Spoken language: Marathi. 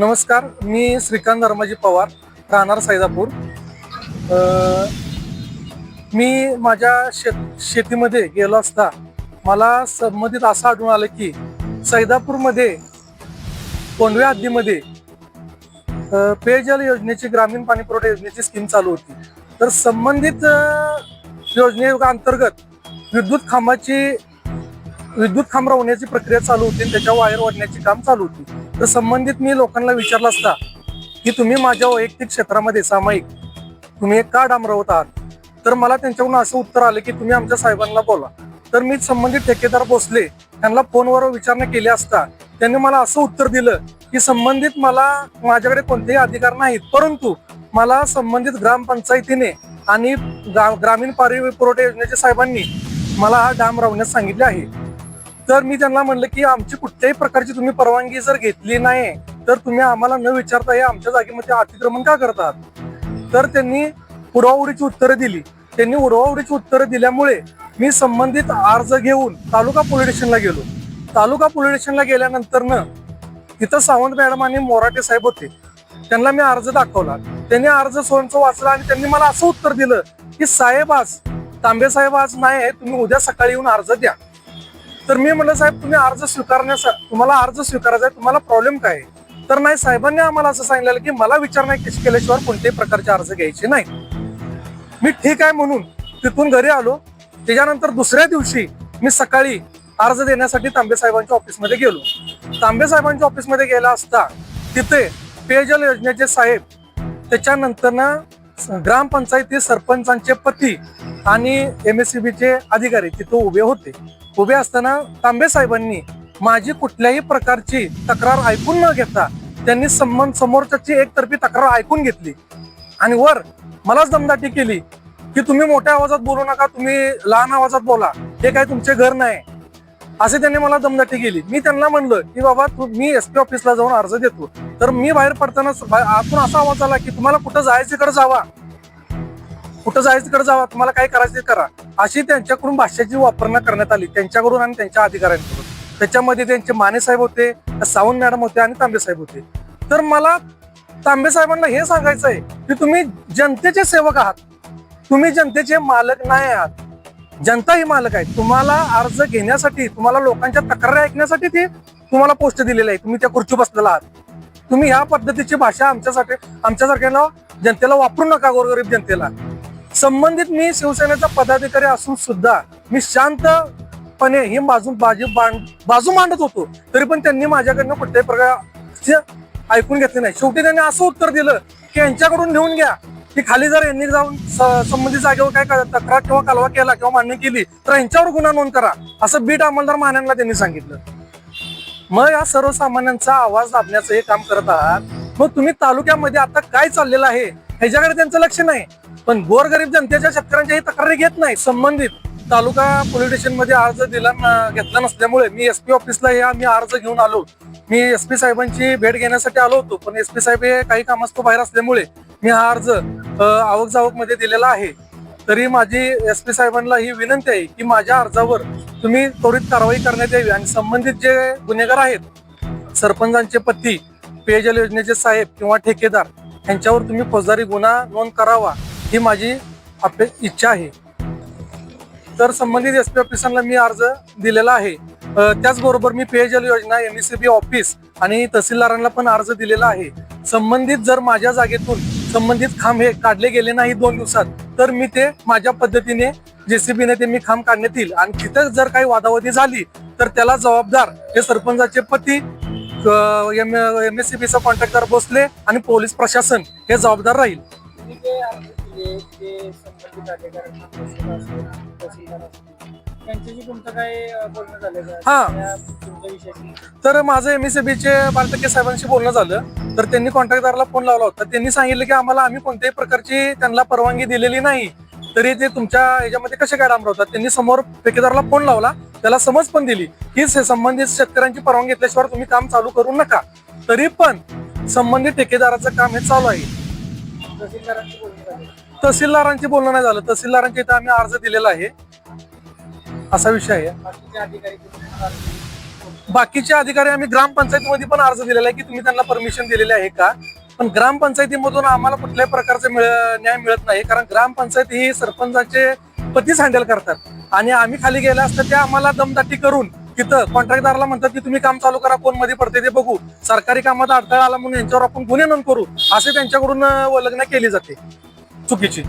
नमस्कार, मी श्रीकांत धर्माजी पवार, राहणार सैदापूर. मी माझ्या शेतीमध्ये गेलो असता मला संबंधित असं आढळून आलं की सैदापूरमध्ये कोंडव्या हद्दीमध्ये पेयजल योजनेची, ग्रामीण पाणी पुरवठा योजनेची स्कीम चालू होती. तर संबंधित योजनेअंतर्गत विद्युत खांब रवण्याची प्रक्रिया चालू होती आणि त्याच्या वायर ओढण्याची काम चालू होती. तर संबंधित मी लोकांना विचारलं असता की तुम्ही माझ्या वैयक्तिक क्षेत्रामध्ये सामायिक तुम्ही का डांब रवत आहात, तर मला त्यांच्याकडून असं उत्तर आलं की तुम्ही आमच्या साहेबांना बोला. तर मी संबंधित ठेकेदार भोसले त्यांना फोनवर विचारणा केली असता त्यांनी मला असं उत्तर दिलं की संबंधित माझ्याकडे कोणतेही अधिकार नाहीत, परंतु मला संबंधित ग्रामपंचायतीने आणि ग्रामीण पाणी पुरवठा योजनेच्या साहेबांनी मला हा डांब रवण्यास सांगितले आहे. तर मी त्यांना म्हणलं की आमची कुठल्याही प्रकारची तुम्ही परवानगी जर घेतली नाही तर तुम्ही आम्हाला न विचारता हे आमच्या जागेमध्ये अतिक्रमण का करतात. तर त्यांनी उडवाउडीची उत्तरं दिली. त्यांनी उडवाउडीची उत्तरं दिल्यामुळे मी संबंधित अर्ज घेऊन तालुका पोलीस स्टेशनला गेलो. तालुका पोलीस स्टेशनला गेल्यानंतर तिथं सावंत मॅडम आणि मोराटे साहेब होते. त्यांना मी अर्ज दाखवला. त्यांनी अर्ज सोनचं वाचला आणि त्यांनी मला असं उत्तर दिलं की साहेब आज तांबे साहेब आज नाही, तुम्ही उद्या सकाळी येऊन अर्ज द्या. तर मी म्हटलं साहेब तुम्हाला अर्ज स्वीकारायचा आहे, तुम्हाला प्रॉब्लेम काय आहे. तर नाही, साहेबांनी आम्हाला असं सांगितलेलं की मला विचारणा केल्याशिवाय कोणत्याही प्रकारचे अर्ज घ्यायचे नाही. मी ठीक आहे म्हणून तिथून घरी आलो. त्याच्यानंतर दुसऱ्या दिवशी मी सकाळी अर्ज देण्यासाठी तांबे साहेबांच्या ऑफिसमध्ये गेलो. तांबे साहेबांच्या ऑफिसमध्ये गेला असता तिथे पेयजल योजनेचे साहेब, त्याच्यानंतर ग्रामपंचायती सरपंचांचे पती आणि MSCBचे अधिकारी तिथे उभे होते. उभे असताना तांबे साहेबांनी माझी कुठल्याही प्रकारची तक्रार ऐकून न घेता त्यांनी समोरच्याची एकतर्फी तक्रार ऐकून घेतली आणि वर मलाच दमदाटी केली की तुम्ही मोठ्या आवाजात बोलू नका, तुम्ही लहान आवाजात बोला, हे काय तुमचे घर नाही, असे त्यांनी मला दमदाटी केली. मी त्यांना म्हणलं की बाबा मी SP ऑफिसला जाऊन अर्ज देतो. तर मी बाहेर पडताना आतून असा आवाज आला की तुम्हाला कुठं जायचं इकडे जावा, तुम्हाला काय करायचं ते करा, अशी त्यांच्याकडून भाषेची वापरणा करण्यात आली, त्यांच्याकडून आणि त्यांच्या अधिकाऱ्यांकडून. त्याच्यामध्ये त्यांचे माने साहेब होते, सावंत मॅडम होते आणि तांबे साहेब होते. तर मला तांबे साहेबांना हे सांगायचं आहे की तुम्ही जनतेचे सेवक आहात, तुम्ही जनतेचे मालक नाही आहात. जनता ही मालक आहे. तुम्हाला अर्ज घेण्यासाठी, तुम्हाला लोकांच्या तक्रारी ऐकण्यासाठी ते तुम्हाला पोस्ट दिलेले आहे. तुम्ही त्या खुर्ची बसलेला आहात. तुम्ही ह्या पद्धतीची भाषा आमच्यासारख्या जनतेला वापरू नका, गोरगरीब जनतेला. संबंधित मी शिवसेनेचा पदाधिकारी असून सुद्धा मी शांतपणे ही बाजू मांडत होतो, तरी पण त्यांनी माझ्याकडनं कुठल्याही प्रकारचे ऐकून घेतले नाही. शेवटी त्यांनी असं उत्तर दिलं की यांच्याकडून लिहून घ्या की खाली जर यांनी जाऊन संबंधित जागेवर काय तक्रार किंवा कालवा केला किंवा मान्य केली तर यांच्यावर गुन्हा नोंद करा, असं बीट अंमलदार मान्यांना त्यांनी सांगितलं. मग या सर्वसामान्यांचा आवाज दाबण्याचं हे काम करत आहात. मग तुम्ही तालुक्यामध्ये आता काय चाललेलं आहे ह्याच्याकडे त्यांचं लक्ष नाही, पण गोरगरीब जनतेच्या शेतकऱ्यांच्या ही तक्रारी घेत नाही. संबंधित तालुका पोलीस स्टेशन मध्ये अर्ज घेतला नसल्यामुळे मी SP ऑफिसला आम्ही अर्ज घेऊन आलो. मी SP साहेबांची भेट घेण्यासाठी आलो होतो, पण SP साहेब हे काही कामास्तव बाहेर असल्यामुळे मी हा अर्ज आवक जावक मध्ये दिलेला आहे. तरी माझी SP साहेबांना ही विनंती आहे की माझ्या अर्जावर तुम्ही त्वरित कारवाई करण्यात यावी आणि संबंधित जे गुन्हेगार आहेत, सरपंचांचे पती, पेयजल योजनेचे साहेब किंवा ठेकेदार, यांच्यावर तुम्ही फौजदारी गुन्हा नोंद करावा ही माझी इच्छा आहे. तर संबंधित SP ऑफिसांना मी अर्ज दिलेला आहे. त्याचबरोबर मी पेयजल योजना, MSCB ऑफिस आणि तहसीलदारांना पण अर्ज दिलेला आहे. संबंधित जर माझ्या जागेतून संबंधित खांब हे काढले गेले नाही 2 दिवसात तर मी ते माझ्या पद्धतीने JCBने ते मी खांब काढण्यात येईल आणि तिथं जर काही वादावादी झाली तर त्याला जबाबदार हे सरपंचाचे पती, MSCBचा कॉन्ट्रॅक्टर भोसले आणि पोलीस प्रशासन हे जबाबदार राहील. हा, तर माझं MSCBचे बालटक्के साहेबांशी बोलणं झालं. तर त्यांनी कॉन्ट्रॅक्टरला फोन लावला होता. त्यांनी सांगितलं की आम्हाला कोणत्याही प्रकारची त्यांना परवानगी दिलेली नाही, तरी ते तुमच्या ह्याच्यामध्ये कसे काय डांब रवतात. त्यांनी समोर ठेकेदाराला फोन लावला, त्याला समज पण दिली की संबंधित शेतकऱ्यांची परवानगी घेतल्याशिवाय तुम्ही काम चालू करू नका. तरी पण संबंधित ठेकेदाराचं काम हे चालू आहे. तहसीलदारांची बोलणं नाही झालं. तहसीलदारांच्या इथं आम्ही अर्ज दिलेला आहे, असा विषय आहे. बाकीचे अधिकारी आम्ही ग्रामपंचायतीमध्ये पण अर्ज दिलेला आहे की तुम्ही त्यांना परमिशन दिलेली आहे का, पण ग्रामपंचायतीमधून आम्हाला कुठल्याही प्रकारचे न्याय मिळत नाही, कारण ग्रामपंचायत ही सरपंचाचे पतीच हँडल करतात आणि आम्ही खाली गेला असता ते आम्हाला दमदाटी करून तिथं कॉन्ट्रॅक्टदाराला म्हणतात की तुम्ही काम चालू करा, कोण मध्ये पडते ते बघू, सरकारी कामात अडथळा आला म्हणून यांच्यावर आपण गुन्हे नोंद करू, असे त्यांच्याकडून वल्गना केली जाते चुकीची.